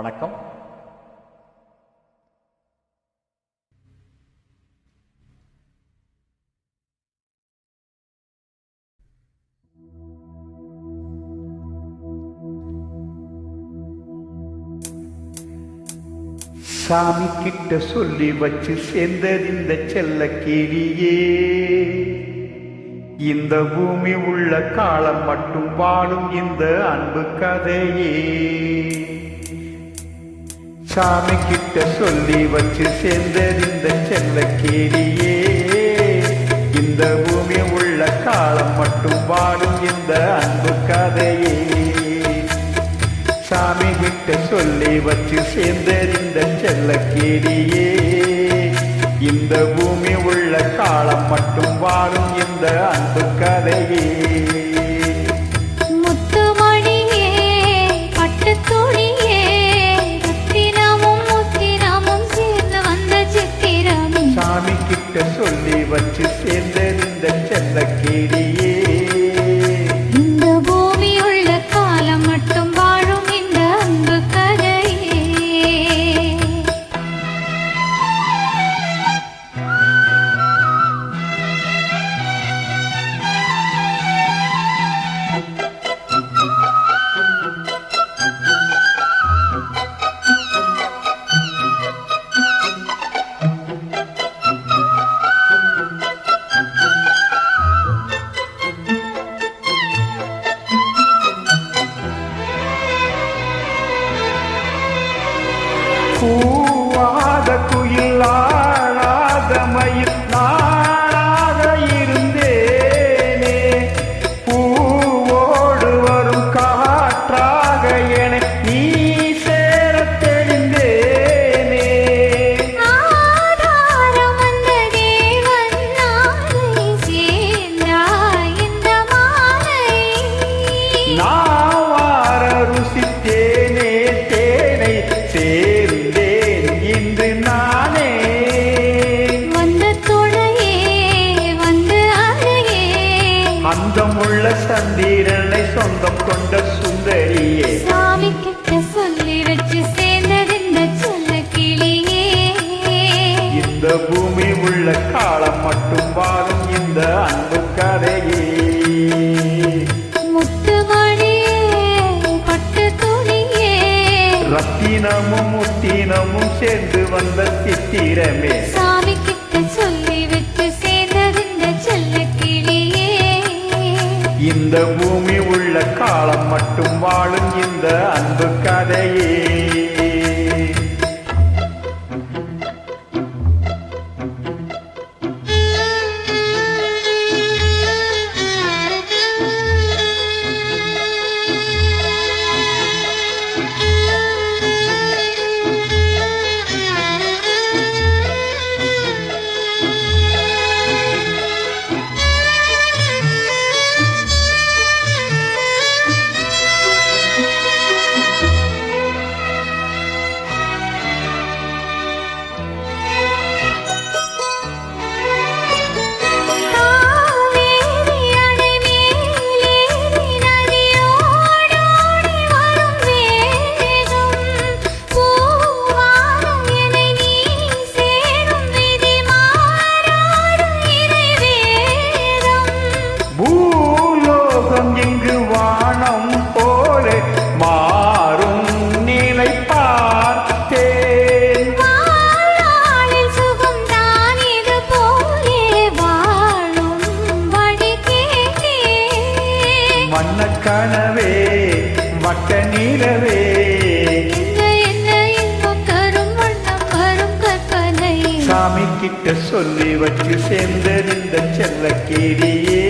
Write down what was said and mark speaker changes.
Speaker 1: வணக்கம். சாமி கிட்ட சொல்லி வச்சு சேர்ந்ததிந்த செல்ல கிளியே, இந்த பூமி உள்ள காலம் மட்டும் வாழும் இந்த அன்பு கதையே. சாமி கிட்ட சொல்லி வச்சு சேர்ந்ததிந்த செல்ல கிளியே, இந்த பூமி உள்ள காலம் மட்டும் வாழும் இந்த அன்பு கதையே. சாமி கிட்ட சொல்லி வச்சு சேர்ந்தறிந்த செல்ல கிளியே, இந்த பூமி உள்ள காலம் மட்டும் வாழும் இந்த அன்பு கதையே.
Speaker 2: முத்துமணியே, பட்டுத்துணியே, ரத்தினமும் முத்தினமும் சேர்ந்து வந்த சித்திரமே.
Speaker 1: சாமி கிட்ட சொல்லி வச்சு சேர்ந்தறிந்த செல்ல கிளியே,
Speaker 2: இந்த பூமி உள்ள காலம் மட்டும் வாழும் இந்த அன்பு கதையே.
Speaker 1: பூவாத குயில் ஆடாத மயில் நாடாக இருந்தேனே, பூவோடு வரும் காற்றாக என நீ சேர தெரிந்தேனே.
Speaker 2: ஆதாரம் வந்த தேவன் நாளை சேர்ந்தாய் இந்த மாலை.
Speaker 1: நான் வார ருசித்தேனே தேனை சேர்ந்தேன் இன்று நானே.
Speaker 2: வந்த துணையே வந்து அழகே,
Speaker 1: அந்தமுள்ள சந்திரனை சொந்தம் கொண்ட சுந்தரியே.
Speaker 2: சாமி கிட்ட சொல்லி வச்சு சேர்ந்ததிந்த செல்ல கிளியே,
Speaker 1: இந்த பூமி உள்ள காலம் மட்டும் வாழும் இந்த அன்பு கதையே.
Speaker 2: முத்துமணியே, பட்டுத்துணியே,
Speaker 1: ரத்தினமும் முத்தினமும் சேர்ந்து வந்த சித்திரமே.
Speaker 2: சாமி கிட்ட சொல்லி வச்சு சேர்ந்ததிந்த செல்ல கிளியே,
Speaker 1: இந்த பூமி உள்ள காலம் மட்டும் வாழும் இந்த அன்பு கதையே.
Speaker 2: காவேரி அணை மேலேறி நதியோடோடி வரும் வேகம், பூவாரம் என்னை நீ சேரும் விதி மாறாத இறைவேதம்.
Speaker 1: பூலோகம் இங்கு வானம் போல மாறும் நிலை பார்த்தேன்.
Speaker 2: வாழ்நாளில் சுகம்தான் இது போலே வாழும் வழி கேட்டேன்.
Speaker 1: வண்ணக் கனவே வட்ட நிலவே,
Speaker 2: என்ன இன்பம் தரும் வண்ணம் வரும் கற்பனை.
Speaker 1: சாமி கிட்ட சொல்லி வச்சு சேர்ந்தறிந்த செல்ல கிளியே,